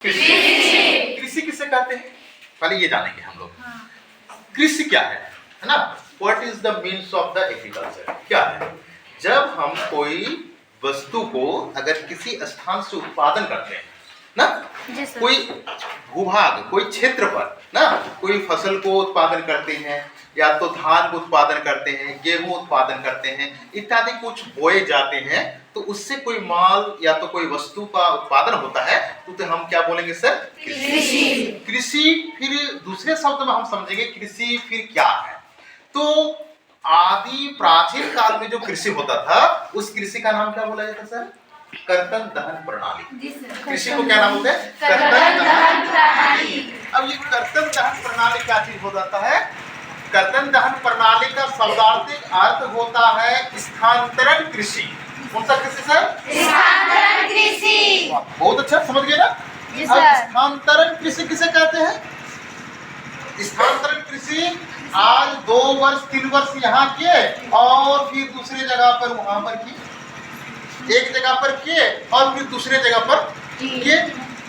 कृषि। कृषि किसे कहते हैं, पहले ये जानेंगे हम लोग। कृषि क्या है ना? What is the means of the agriculture? क्या है? जब हम कोई वस्तु को अगर किसी स्थान से उत्पादन करते हैं ना, कोई भूभाग, कोई क्षेत्र पर ना, कोई फसल को उत्पादन करते हैं, या तो धान को उत्पादन करते हैं, गेहूं उत्पादन करते हैं, इत्यादि कुछ बोए जाते हैं, तो उससे कोई माल या तो कोई वस्तु का उत्पादन होता है, तो हम क्या बोलेंगे सर? कृषि। कृषि फिर दूसरे शब्द में हम समझेंगे कृषि फिर क्या है। तो आदि प्राचीन काल में जो कृषि होता था, उस कृषि का नाम क्या बोला जाता है सर? कर्तन दहन प्रणाली। कृषि को क्या नाम होता है? कर्तन दहन प्रणाली। अब ये कर्तन दहन प्रणाली क्या चीज हो जाता है? कर्तन दहन प्रणाली का शब्दार्थिक अर्थ होता है स्थानांतरण कृषि। कौन सा कृषि सर? स्थानांतरण कृषि। बहुत अच्छा, समझ गए ना? अब स्थानांतरण कृषि किसे कहते हैं? स्थानांतरण कृषि आज 2 वर्ष 3 वर्ष यहाँ किए और फिर दूसरे जगह पर वहां पर किए, एक जगह पर किए और फिर दूसरे जगह पर किए,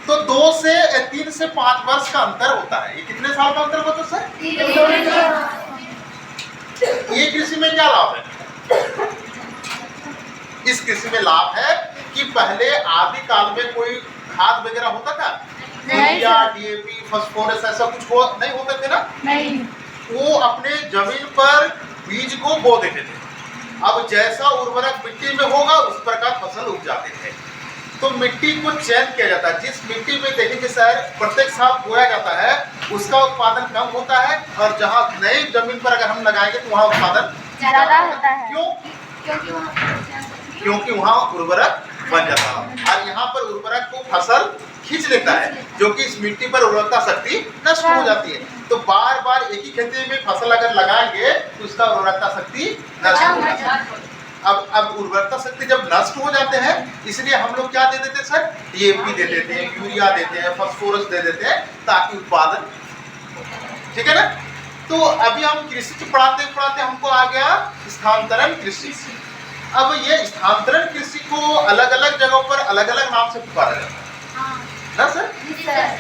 तो 2 से 3 से 5 वर्ष का अंतर होता है। ये कितने साल का अंतर होता है सर? ये कृषि में क्या लाभ है? इस कृषि में लाभ है कि पहले आदि काल में कोई खाद वगैरह होता था? यूरिया, डीएपी, फास्फोरस ऐसा कुछ नहीं होते थे ना? नहीं। वो अपने जमीन पर बीज को बो देते थे। अब जैसा उर्वरक मिट्टी में होगा उस प्रकार फसल उग जाते थे। तो मिट्टी को चयन किया जाता है। जिस मिट्टी में देखेंगे सर प्रत्येक साल बोया जाता है, उसका उत्पादन कम होता है, और जहाँ नई जमीन पर अगर हम लगाएंगे तो वहाँ उत्पादन ज्यादा होता है। क्यों? क्योंकि वहाँ उर्वरक बन जाता है, और यहाँ पर उर्वरक को फसल खींच लेता है, जो कि इस मिट्टी पर उर्वरता शक्ति नष्ट हो जाती है। तो बार बार एक ही खेती में फसल अगर लगाएंगे तो उसका उर्वरता शक्ति नष्ट हो जाती है। अब उर्वरता शक्ति जब नष्ट हो जाते हैं, इसलिए हम लोग क्या दे देते हैं सर? डीएपी दे देते हैं, यूरिया देते हैं, फास्फोरस दे देते हैं, ताकि उत्पादन, ठीक है ना? तो अभी हम कृषि पढ़ाते पढ़ाते हमको आ गया स्थानांतरण कृषि। अब ये स्थानांतरण कृषि को अलग अलग जगहों पर अलग अलग नाम से पुकारा जाता है ना सर?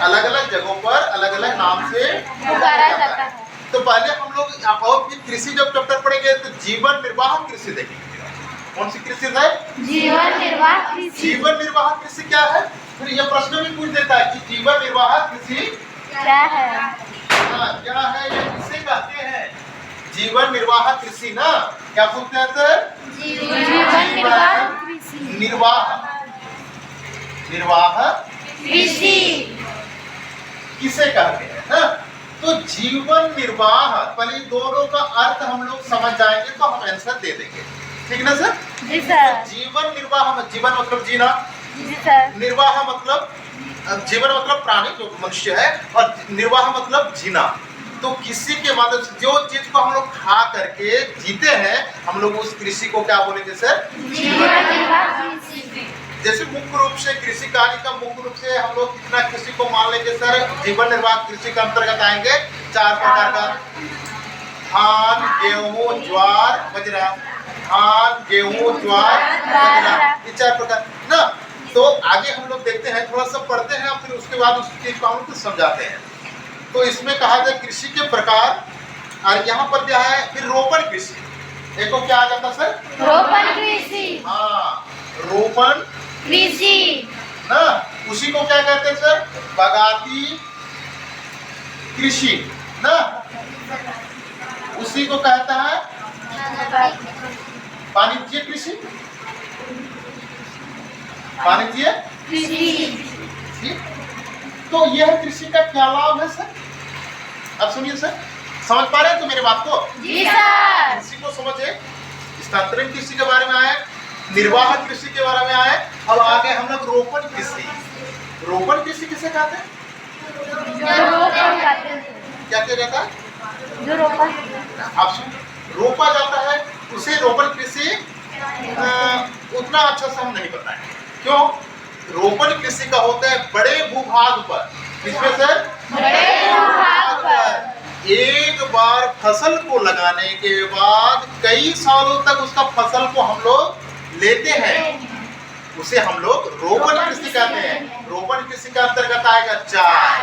अलग अलग जगहों पर अलग अलग नाम से पुकारा जाता है। तो पहले हम लोग और फिर कृषि जब चैप्टर पढ़ेंगे तो जीवन निर्वाह कृषि देखेंगे। कौन सी कृषि है? जीवन निर्वाह कृषि। जीवन निर्वाह कृषि क्या है? फिर यह प्रश्न भी पूछ देता है कि जीवन निर्वाह कृषि क्या है? क्या है, ये किसे कहते हैं? जीवन निर्वाह कृषि ना, क्या पूछते हैं सर? जीवन निर्वाह कृषि किसे कहते हैं ना? तो जीवन निर्वाह, पहले दोनों का अर्थ हम लोग समझ जाएंगे तो हम आंसर दे देंगे, ठीक ना सर? जी सर। जीवन निर्वाह, जीवन मतलब जीना, जी सर। निर्वाह मतलब जीवन मतलब प्राणी जो मनुष्य है, और निर्वाह मतलब जीना। तो किसी के मदद से जो चीज को हम लोग खा करके जीते हैं, हम लोग उस कृषि को क्या बोलेंगे सर? जीवन निर्वाह कृषि। जैसे मुख्य रूप से कृषि कार्य का मुख्य रूप से हम लोग कितना कृषि को मान लेंगे सर? जीवन निर्वाह कृषि के अंतर्गत आएंगे 4 प्रकार का: धान, गेहूं, ज्वार, बाजरा। धान, गेहूं, ज्वार, बाजरा, ये 4 प्रकार ना। तो आगे हम लोग देखते हैं, थोड़ा सा पढ़ते हैं, फिर उसके बाद उस चीज को हम लोग समझाते हैं। तो इसमें कहा जाए कृषि के प्रकार, और यहाँ पर क्या है फिर रोपण कृषि। देखो क्या आ जाता सर? रोपण कृषि। हाँ, रोपण कृषि ना, उसी को क्या कहते हैं सर? बागाती कृषि ना, उसी को कहता है वाणिज्य कृषि। वाणिज्य कृषि। तो यह कृषि का क्या लाभ है सर? अब सुनिए सर, समझ पा रहे हैं तो मेरे बात को? जी सर। कृषि को समझे, स्थानांतरण कृषि के बारे में आए, निर्वाह कृषि के बारे में आए, अब आगे हम लोग रोपण कृषि। रोपण कृषि किसे कहते हैं? क्या किया जाता है? जो रोपण, आप सुन, रोपा जाता है उसे रोपण कृषि उतना अच्छा से हम नहीं बताएं। क्यों? रोपण कृषि का होता है बड़े भूभाग पर। किसमें सर? बड़े भूभाग पर। एक बार फसल को लगाने के बाद कई सालों तक उसका फसल को हम लोग लेते हैं, उसे हम लोग रोपण कृषि कहते हैं। रोपण कृषि के अंतर्गत आएगा चाय,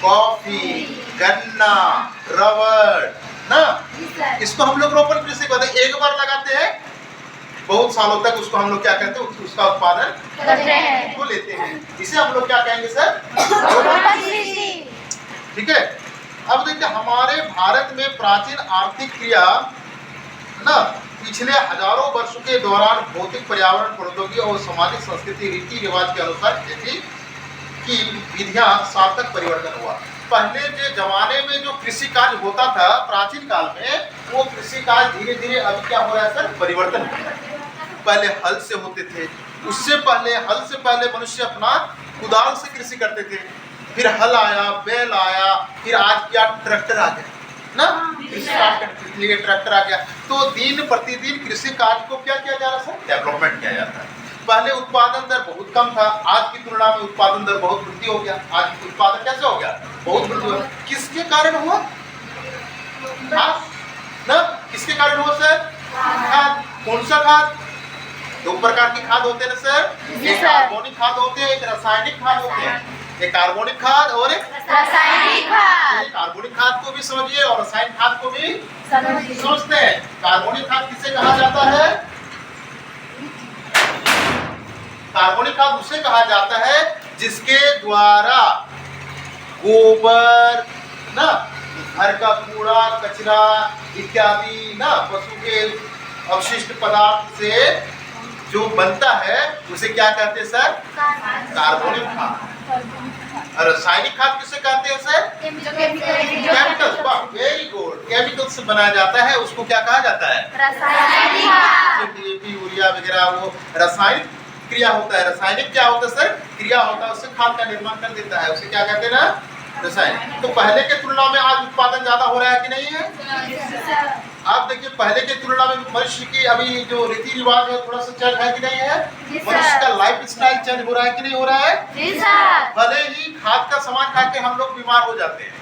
कॉफी, गन्ना, रबड़ ना, इसको हम लोग रोपण कृषि कहते हैं। एक बार लगाते हैं, बहुत सालों तक उसको हम लोग क्या कहते हैं, उसका उत्पादन करते हैं, वो लेते हैं, इसे हम लोग क्या कहेंगे सर, रोपण कृषि। ठीक है। अब देखिए हमारे भारत में प्राचीन आर्थिक क्रिया ना पिछले हजारों वर्षों के दौरान भौतिक, पर्यावरण, प्रौद्योगिकी और सामाजिक संस्कृति रीति रिवाज के अनुसार खेती की विधियां सार्थक परिवर्तन हुआ। पहले के जमाने में जो कृषि कार्य होता था प्राचीन काल में, वो कृषि कार्य धीरे धीरे अब क्या हो रहा है सर, परिवर्तन हो रहा है। पहले हल से होते थे, उससे पहले हल से पहले मनुष्य अपना कुदाल से कृषि करते थे, फिर हल आया, बैल आया, फिर आज क्या ट्रैक्टर आ गया ना, कृषि कार्य करने के लिए ट्रैक्टर आ गया। तो दिन प्रतिदिन कृषि कार्य को क्या किया जा रहा है सर, डेवलपमेंट किया जाता है। पहले उत्पादन दर बहुत कम था, आज की तुलना में उत्पादन दर बहुत वृद्धि हो गया। आज उत्पादन कैसे हो गया, बहुत वृद्धि हुआ। किसके कारण हुआ ना, किसके कारण हुआ सर, खाद। कौन सा खाद, दो प्रकार की खाद होते हैं ना सर, एक कार्बनिक खाद होते हैं, एक रासायनिक खाद होते हैं। एक कार्बनिक खाद और एक रासायनिक खाद। कार्बनिक खाद को भी समझिए और रासायनिक खाद को भी समझते हैं। कार्बनिक खाद किसे कहा जाता है, कार्बनिक खाद उसे कहा जाता है जिसके द्वारा गोबर ना, घर का कूड़ा कचरा इत्यादि ना, पशु के अवशिष्ट पदार्थ से जो बनता है उसे क्या कहते हैं सर, कार्बनिक खाद। और रासायनिक खाद किसे कहते हैं sir, chemicals. Very good, chemicals से बनाया जाता है, उसको क्या कहा जाता है, रासायनिक खाद। डीएपी, यूरिया वगैरह वो रासायनिक क्रिया होता है। रासायनिक क्या होता है सर, क्रिया होता है, उससे खाद का निर्माण कर देता है, उसे क्या कहते हैं ना, रासायनिक। तो पहले के तुलना में आज उत्पादन ज्यादा हो रहा है कि नहीं है। आप देखिए पहले के तुलना में मनुष्य की अभी जो रीति रिवाज है थोड़ा सा चेंज है कि नहीं है, मनुष्य का लाइफ स्टाइल चेंज हो रहा है कि नहीं हो रहा है। भले ही खाद का सामान खा के हम लोग बीमार हो जाते हैं,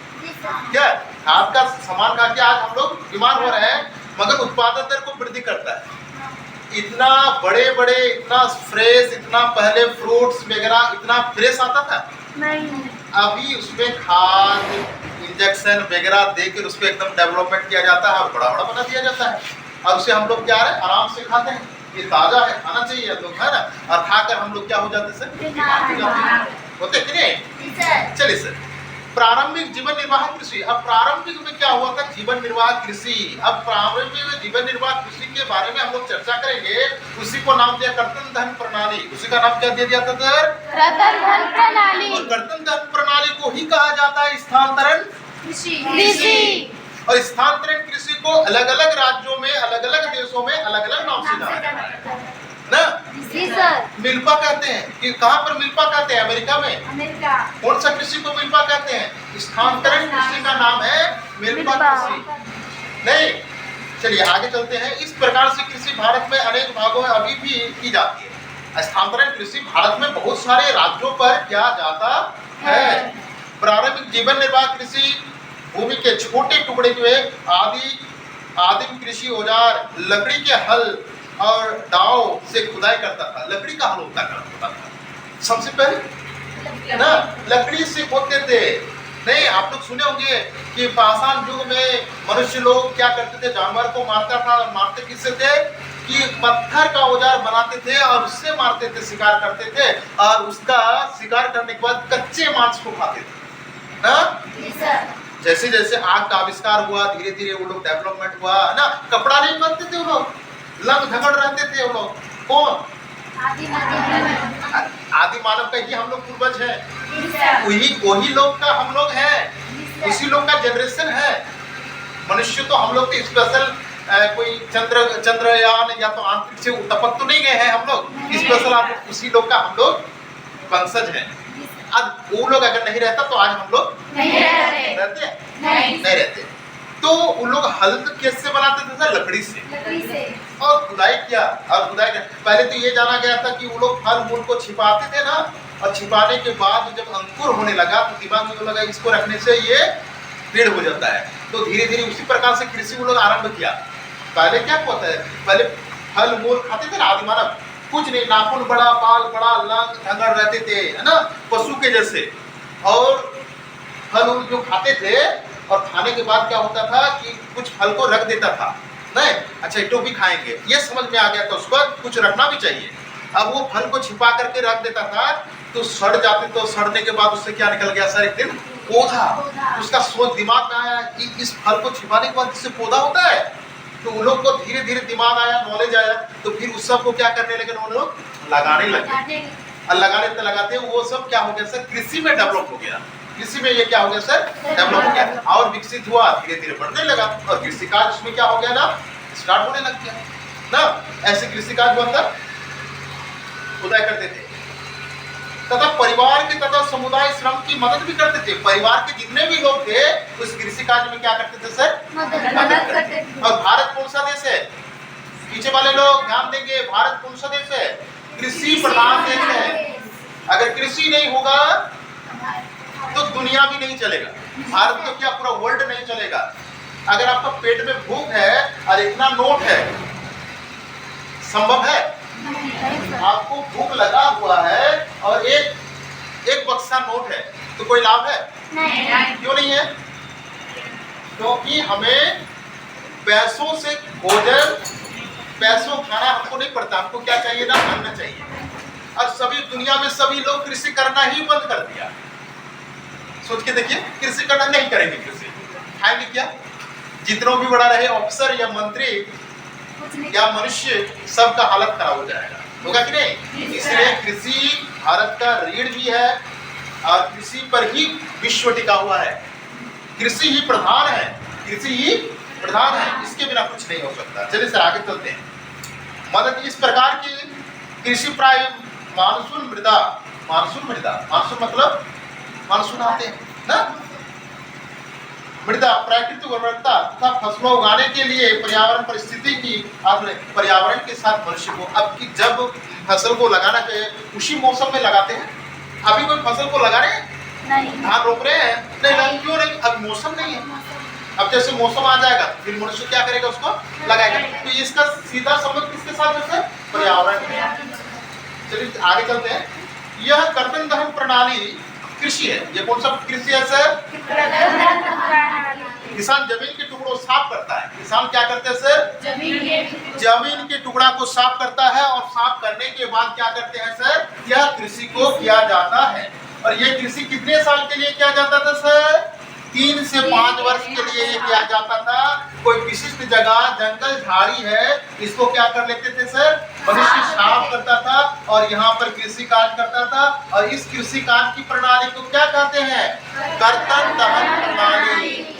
क्या खाद का सामान खा के आज हम लोग बीमार हो रहे हैं, मगर उत्पादन दर को वृद्धि करता है। इतना बड़े बड़े, इतना फ्रेश, इतना पहले फ्रूट्स वगैरह इतना फ्रेश आता था नहीं, अभी उसमें खाद इंजेक्शन वगैरह देकर उसको एकदम डेवलपमेंट किया जाता है और बड़ा बड़ा बना दिया जाता है। और उसे हम लोग क्या है, आराम से खाते हैं, ये ताजा है, खाना चाहिए हम लोग, है ना। और खाकर हम लोग क्या हो जाते सर, बीमार हो जाते हैं, होते कि नहीं। चलिए सर, प्रारंभिक जीवन निर्वाह कृषि। अब प्रारंभिक में क्या हुआ था, जीवन निर्वाह कृषि। अब प्रारंभिक में जीवन निर्वाह कृषि के बारे में हम लोग चर्चा करेंगे। उसी को नाम दिया कर्तन धन प्रणाली। उसी का नाम क्या दे दिया था सर, कर्तन धन प्रणाली। और कर्तन धन प्रणाली को ही कहा जाता है स्थानांतरण कृषि। और स्थानांतरण कृषि को अलग अलग राज्यों में, अलग अलग देशों में अलग अलग नाम से जाना जाता है ना। जी सर, मिल्पा कहते हैं। कि कहाँ पर मिल्पा कहते हैं, अमेरिका में। अमेरिका। कौन सा कृषि को मिल्पा कहते हैं, स्थानांतरण कृषि का नाम है मिल्पा कृषि। नहीं, चलिए आगे चलते हैं। इस प्रकार से कृषि भारत में अनेक भागों में अभी भी की जाती है। स्थानांतरण कृषि भारत में बहुत सारे राज्यों पर किया जाता है। प्रारंभिक जीवन निर्वाह कृषि भूमि के छोटे टुकड़े में आदिम कृषि औजार, लकड़ी के हल और दाव से खुदाई करता था। लकड़ी का हल होता था सबसे पहले ना, लकड़ी से खोदते थे। नहीं, आप लोग सुने होंगे कि पाषाण युग में मनुष्य लोग क्या करते थे, जानवर को मारता था। मारते किससे थे, कि पत्थर का औजार बनाते थे और उससे मारते थे, शिकार करते थे। और उसका शिकार करने के बाद कच्चे मांस को खाते थे ना। जैसे जैसे आग का आविष्कार हुआ, धीरे धीरे वो लोग डेवलपमेंट हुआ ना। कपड़ा नहीं पहनते थे वो लोग, लंग धगड़ रहते थे वो लोग। कौन, आदि मानव का ही हम लोग पूर्वज हैं। वही लोग का हम लोग हैं, उसी लोग का जनरेशन है। मनुष्य तो हम लोग के स्पेशल कोई चंद्रयान या तो अंतरिक्ष से टपक तो नहीं गए हैं हम लोग, स्पेशल उसी लोग का हम लोग वंशज हैं। अब वो लोग अगर नहीं रहता तो आज हम लोग नहीं रहते, नहीं रहते। तो उन लोग हल कैसे बनाते थे सर, लकड़ी से। और खुदाई किया, और खुदाई किया। पहले तो ये जाना गया था कि वो लोग फल मूल को छिपाते थे ना, और छिपाने के बाद जब अंकुर होने लगा तो दिमाग में लगा इसको रखने से ये पेड़ हो जाता है। तो धीरे धीरे उसी प्रकार से कृषि वो लोग आरंभ किया। पहले क्या होता है, पहले फल मूल खाते थे ना आदि मानव, कुछ नहीं, नाखून बड़ा, बाल बड़ा, लंग धंगड़ रहते थे, है ना, पशु के जैसे। और फल जो खाते थे, और खाने के बाद क्या होता था कि कुछ फल को रख देता था, नहीं अच्छा इटो भी खाएंगे, ये समझ में आ गया था उसको कुछ रखना भी चाहिए। अब वो फल को छिपा करके रख देता था, तो सड़ जाते, तो सड़ने के बाद उससे क्या निकल गया सर, एक दिन पौधा। उसका सोच दिमाग में आया कि इस फल को छिपाने के बाद इससे पौधा होता है। तो उन लोग को धीरे धीरे दिमाग आया, नॉलेज आया, तो फिर उस सब को क्या करने लगे, वो लोग लगाने लगे। और लगाने लगाते वो सब क्या हो गया सर, कृषि में डेवलप हो गया। कृषि में ये क्या हो गया सर, डेवलप हो गया और विकसित हुआ, धीरे धीरे बढ़ने लगा। और कृषि कार्य उसमें क्या हो गया ना, स्टार्ट होने लग गया ना। ऐसे कृषि कार्य अंदर उदय करते थे, तथा परिवार के तथा समुदाय श्रम की मदद भी करते थे। परिवार के जितने भी लोग थे उस कृषि कार्य में क्या करते थे सर, मदद करते थे। और भारत कौन सा देश है, पीछे वाले लोग ध्यान देंगे, भारत कौन सा देश है, कृषि प्रधान देश है। अगर कृषि नहीं होगा तो दुनिया भी नहीं चलेगा, भारत तो क्या पूरा वर्ल्ड नहीं चलेगा। अगर आपका पेट में भूख है और इतना नोट है, संभव है? आपको भूख लगा हुआ है और एक बक्सा नोट है, तो कोई लाभ है? नहीं। क्यों नहीं है? क्योंकि हमें पैसों से भोजन, पैसों खाना हमको नहीं पड़ता, हमको क्या चाहिए ना, अन्न चाहिए। और सभी दुनिया में सभी लोग कृषि करना ही बंद कर दिया। सोच के देखिए, कृषि करना नहीं करेंगे, कृषि खाएंगे क्या? जितना भी बड़ा रहे ऑफिसर या मंत्री या मनुष्य, सबका हालत खराब हो जाएगा, होगा कि नहीं? इसलिए कृषि भारत का रीढ़ भी है और कृषि पर ही विश्व टिका हुआ है। कृषि ही प्रधान है, कृषि ही प्रधान है, इसके बिना कुछ नहीं हो सकता। चलिए सर आगे चलते हैं। मदद इस प्रकार की कृषि प्राय मानसून मृदा, मानसून मतलब मानसून आते हैं ना, मृदा प्राकृतिक उर्वरता तथा फसलों उगाने के लिए पर्यावरण परिस्थिति की, आपने पर्यावरण के साथ मनुष्य को, अब कि जब फसल को लगाना चाहिए उसी मौसम में लगाते हैं। अभी कोई फसल को लगा रहे हैं, धान रोप रहे हैं, नहीं, क्यों नहीं, अब मौसम नहीं है। अब जैसे मौसम आ जाएगा फिर मनुष्य क्या करेगा, उसको लगाएगा। तो इसका सीधा संबंध किसके साथ है, पर्यावरण। चलिए आगे चलते हैं। यह कर्तन दहन प्रणाली कृषि है। ये कौन सा कृषि है सर? किसान जमीन के टुकड़ों को साफ करता है। किसान क्या करते हैं सर? जमीन के टुकड़ा को साफ करता है, और साफ करने के बाद क्या करते हैं सर, यह कृषि को किया जाता है। और ये कृषि कितने साल के लिए किया जाता था सर? 3 से 5 वर्ष के लिए ये किया जाता था। कोई विशिष्ट जगह जंगल झाड़ी है, इसको क्या कर लेते थे सर, मनुष्य साफ करता था और यहाँ पर कृषि कार्य करता था। और इस कृषि कार्य की प्रणाली को क्या कहते हैं? कर्तन दहन प्रणाली।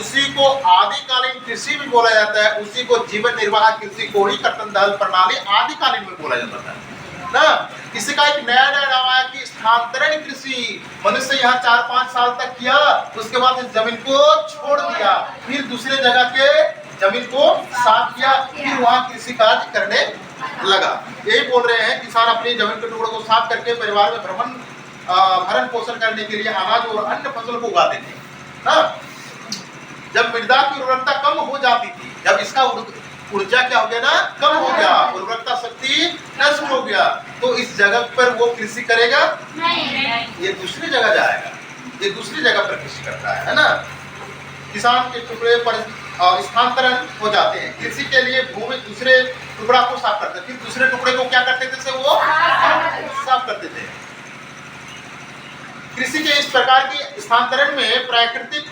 उसी को आदिकालीन कृषि भी बोला जाता है, उसी को जीवन निर्वाह कृषि को ही कर्तन दहन प्रणाली आदिकालीन में बोला जाता था ना। इसी का एक नया नाम आया कि स्थानांतरण कृषि। मनुष्य यहाँ 4-5 साल तक किया, उसके बाद इस जमीन को छोड़ दिया, फिर दूसरे जगह के जमीन को साफ किया, फिर वहाँ कृषि कार्य करने लगा। यही बोल रहे हैं, किसान अपनी जमीन के टुकड़ों को साफ करके परिवार में भरण पोषण करने के लिए अनाज और अन्य फसल को उगाते थे ना। जब मृदा की उर्वरता कम हो जाती थी, जब इसका ऊर्जा क्या हो गया ना, कम हो गया, उर्वरता शक्ति नष्ट हो गया, तो इस जगह पर वो कृषि करेगा नहीं, ये दूसरी जगह जाएगा, ये दूसरी जगह पर कृषि करता है ना। किसान के टुकड़े पर स्थानांतरण हो जाते हैं। कृषि के लिए भूमि दूसरे टुकड़ा को साफ करते, फिर दूसरे टुकड़े को क्या करते थे, वो साफ करते थे। कृषि के इस प्रकार की स्थानांतरण में प्राकृतिक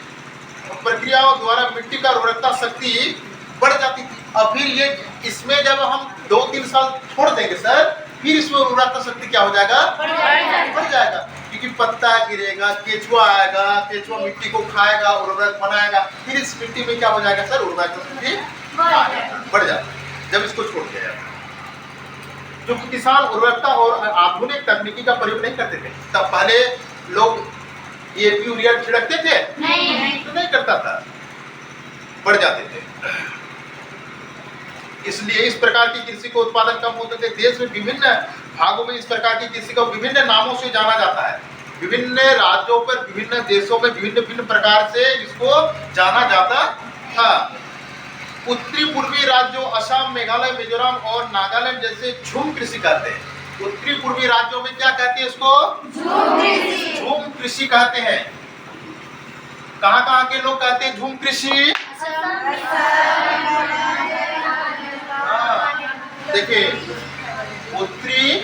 प्रक्रियाओं द्वारा मिट्टी का उर्वरता शक्ति बढ़ जाती थी। और फिर ये इसमें जब हम 2-3 साल छोड़ देंगे सर, फिर इसमें उर्वरता शक्ति क्या हो जाएगा, बढ़ जाएगा, क्योंकि पत्ता गिरेगा, केचुआ आएगा, केचुआ मिट्टी को खाएगा, उर्वरक बनाएगा, फिर इस मिट्टी में क्या हो जाएगा सर, उर्वरता शक्ति बढ़ जाएगा जब इसको छोड़ दिया जाएगा। क्योंकि किसान उर्वरकता और आधुनिक तकनीकी का प्रयोग नहीं करते थे। तब पहले लोग ये यूरिया छिड़कते थे नहीं, तो नहीं करता था, बढ़ जाते थे। इसलिए इस प्रकार की कृषि को उत्पादन कम होते थे। देश में विभिन्न भागों में इस प्रकार की कृषि को विभिन्न नामों से जाना जाता है। विभिन्न राज्यों पर, विभिन्न देशों में विभिन्न प्रकार से इसको जाना जाता था। उत्तरी पूर्वी राज्यों असम, मेघालय, मिजोरम और नागालैंड जैसे झूम कृषि कहते हैं। उत्तरी पूर्वी राज्यों में क्या कहते हैं इसको? झूम कृषि कहते हैं। कहाँ कहाँ के लोग कहते हैं झूम कृषि? देखिए उत्तरी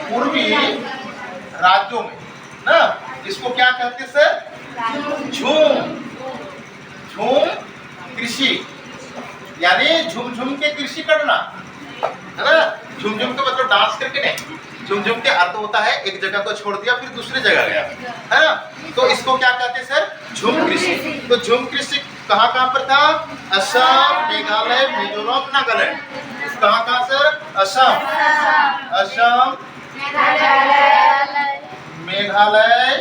पूर्वी राज्यों में ना इसको क्या कहते हैं सर? झूम कृषि, यानी झूम के कृषि करना, है ना। झूम के मतलब डांस करके नहीं, झूम के अर्थ होता है एक जगह को छोड़ दिया फिर दूसरी जगह गया, है ना। तो इसको क्या कहते हैं सर? झूम कृषि। तो झूम कृषि कहाँ कहाँ पर था? असम, मेघालय, मिजोरम, नागालैंड। कहाँ सर? असम, मेघालय,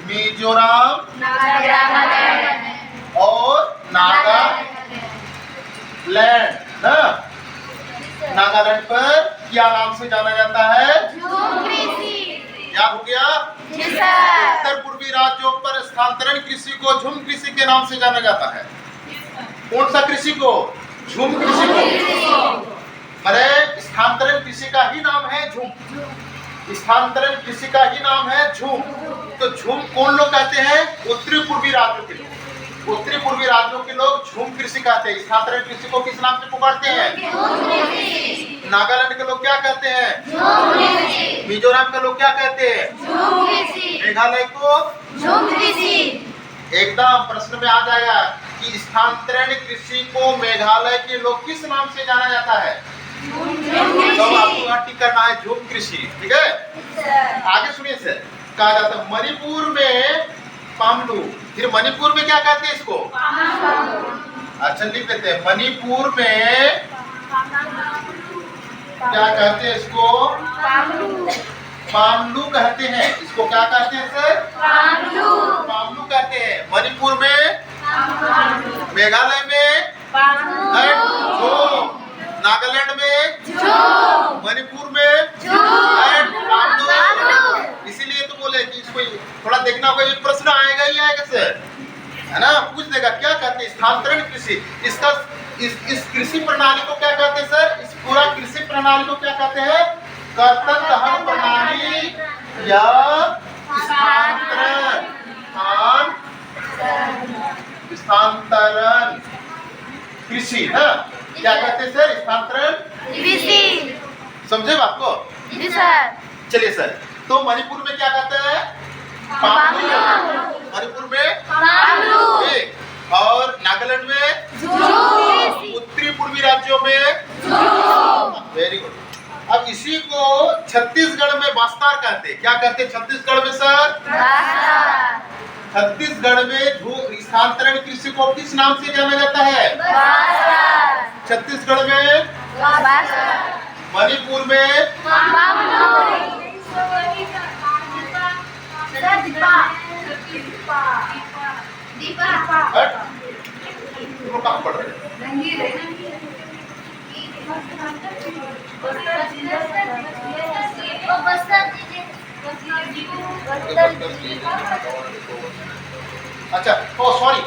मिजोरम और नागालैंड ना। नागालैंड पर क्या नाम से जाना जाता है? क्या हो गया? उत्तर पूर्वी राज्यों पर स्थानांतरण कृषि को झूम कृषि के नाम से जाना जाता है। कौन सा कृषि को? झूम कृषि को। अरे स्थानांतरण कृषि का ही नाम है झूम, स्थानांतरण कृषि का ही नाम है झूम। तो झूम कौन लोग कहते हैं? उत्तरी पूर्वी राज्यों के लोग। उत्तरी पूर्वी राज्यों के लोग झूम कृषि कहते हैं। स्थानांतरण कृषि को किस नाम से पुकारते हैं? नागालैंड के लोग क्या कहते हैं? मिजोरम के लोग क्या कहते हैं? मेघालय को एकदम प्रश्न में आ जाएगा कि स्थानांतरण कृषि को मेघालय के लोग किस नाम से जाना जाता है? तो आपको यहाँ टिक करना है झूम कृषि, ठीक है। आगे सुनिए सर, कहा जाता है मणिपुर में पामलू। फिर मणिपुर में क्या कहते हैं इसको? अच्छा लिख देते हैं, मणिपुर में क्या कहते हैं इसको? पामलू कहते हैं। इसको क्या कहते हैं सर? पामलू कहते हैं। मणिपुर में, मेघालय में झूम, नागालैंड में मणिपुर में इसीलिए तो बोले कि इसको थोड़ा देखना होगा, ये प्रश्न आएगा ही आएगा सर, है ना। पूछ देगा क्या कहते हैं स्थानांतरण कृषि। इसका इस कृषि प्रणाली को क्या कहते हैं सर? इस पूरा कृषि प्रणाली को क्या कहते हैं? कर्तन दहन प्रणाली या स्थानांतरण कृषि है। क्या कहते हैं सर? स्थानांतरण कृषि। समझे बात को? जी सर। चलिए सर, तो मणिपुर में क्या कहते हैं? पामलू। मणिपुर में पामलू और नागालैंड में उत्तरी पूर्वी राज्यों में वेरी गुड। अब इसी को छत्तीसगढ़ में बास्तार कहते हैं। क्या कहते हैं छत्तीसगढ़ में सर? छत्तीसगढ़ में स्थानांतरण कृषि को किस नाम से जाना जाता है? छत्तीसगढ़ में, मणिपुर में कहाँ पढ़ रहे? अच्छा, ओ सॉरी,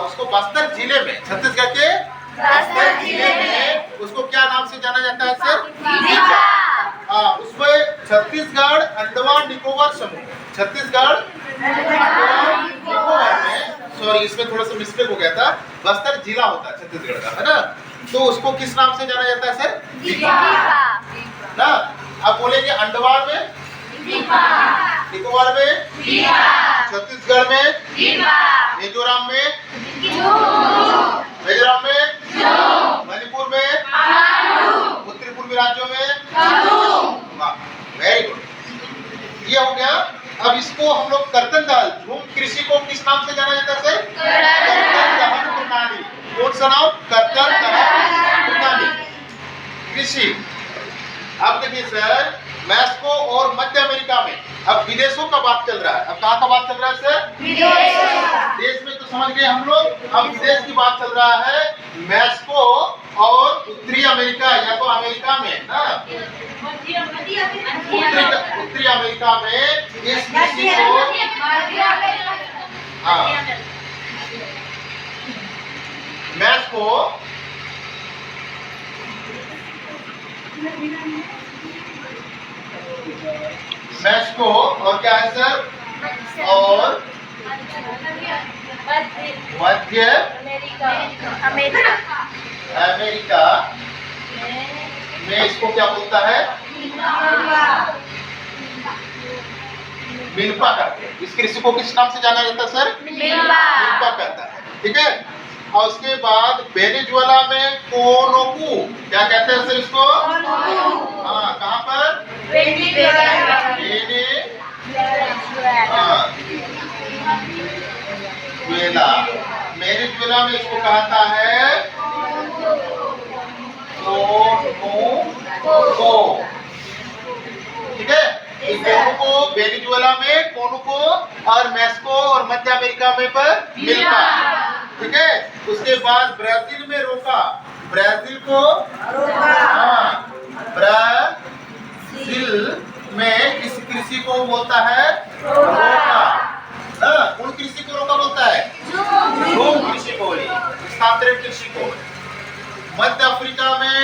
उसको बस्तर जिले में, छत्तीसगढ़ के बस्तर जिले में उसको क्या नाम से जाना जाता है सर? उसमें छत्तीसगढ़ अंडमान निकोबार समूह, छत्तीसगढ़ अंडमान निकोबार में, सॉरी इसमें थोड़ा सा मिस्टेक हो गया था, बस्तर जिला होता है छत्तीसगढ़ का, है ना। तो उसको किस नाम से जाना जाता है सर? ना। आप बोलेंगे अंडमान में, निकोबार में, छत्तीसगढ़ में, मिजोरम में, मणिपुर में, उत्तरी पूर्वी राज्यों में। वेरी गुड, ये हो गया। अब इसको हम लोग कर्तन दहन, झूम कृषि को किस नाम से जाना जाता है सर? कर्तन दहन प्रणाली। कौन सा नाम? कर्तन दहन प्रणाली कृषि। अब देखिए सर, मैक्सिको और मध्य अमेरिका में, अब विदेशों का बात चल रहा है। अब कहाँ का बात चल रहा है सर? देश में तो समझ गए हम लोग, अब विदेश की बात चल रहा है। मैक्सिको और उत्तरी अमेरिका या तो अमेरिका में ना, उत्तरी अमेरिका में इस कृषि को हाँ, मैक्सिको, मैक्सिको और क्या है सर, और मध्य अमेरिका में इसको क्या बोलता है, मिल्पा करते हैं। इस कृषि को किस नाम से जाना जाता है सर, मिल्पा कहता है, ठीक है। और उसके बाद वेनेजुएला में कोनोकू, क्या कहते हैं सर इसको, हाँ, कहाँ पर, वेनेजुएला में इसको कहता है कोनुको, ठीक है। कोनुको वेनेजुएला में कोनुको, और मैक्सिको और मध्य अमेरिका में पर मिल्पा, ठीक है। उसके बाद ब्राजील में रोका, ब्राजील को, हाँ, ब्राजील में इस कृषि को बोलता है रोका, कौन कृषि को रोका बोलता है, झूम कृषि को, स्थानांतरित कृषि को। मध्य अफ्रीका में,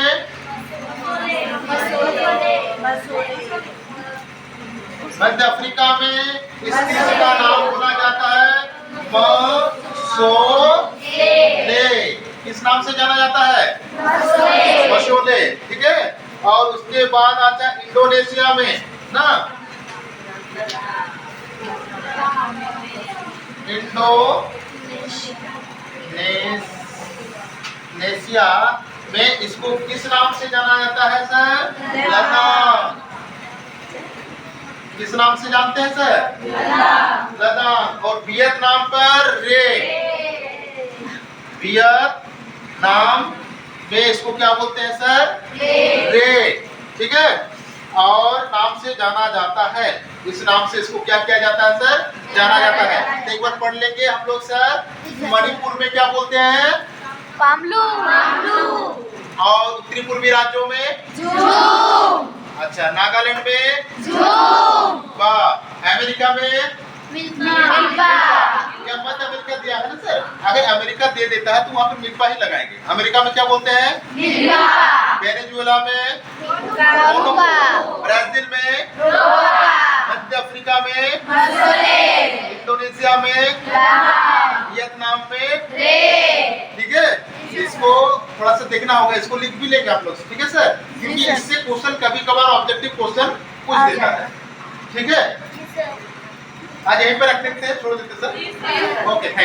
मध्य अफ्रीका में इस कृषि का नाम बोला जाता है मसोले, किस नाम से जाना जाता है, मसोले, ठीक है। और उसके बाद आता है इंडोनेशिया में ना, इंडोनेशिया में इसको किस नाम से जाना जाता है सर, लदाख, किस नाम से जानते हैं सर, लदाख। और वियतनाम पर रे, वियतनाम में इसको क्या बोलते हैं सर, रे, ठीक है। और नाम से जाना जाता है, इस नाम से इसको क्या किया जाता है सर, जाना जाता है। तो एक बार पढ़ लेंगे हम लोग सर, मणिपुर में क्या बोलते हैं, पामलू, और उत्तरी पूर्वी राज्यों में, अच्छा, नागालैंड में, वाह, अमेरिका में, क्या मध्य अमेरिका दिया है ना सर, अगर अमेरिका दे देता है तो वहाँ पे मिल्पा ही लगाएंगे। अमेरिका में क्या बोलते हैं, वेनेजुएला में, ब्राजील में, मध्य अफ्रीका में, इंडोनेशिया में, वियतनाम में, ठीक है। इसको थोड़ा सा देखना होगा, इसको लिख भी लेंगे आप लोग, ठीक है सर, क्योंकि इससे क्वेश्चन कभी कभार ऑब्जेक्टिव क्वेश्चन पूछ देता है, ठीक है। आज यहीं पर रख देते हैं, छोड़ देते सर, ओके।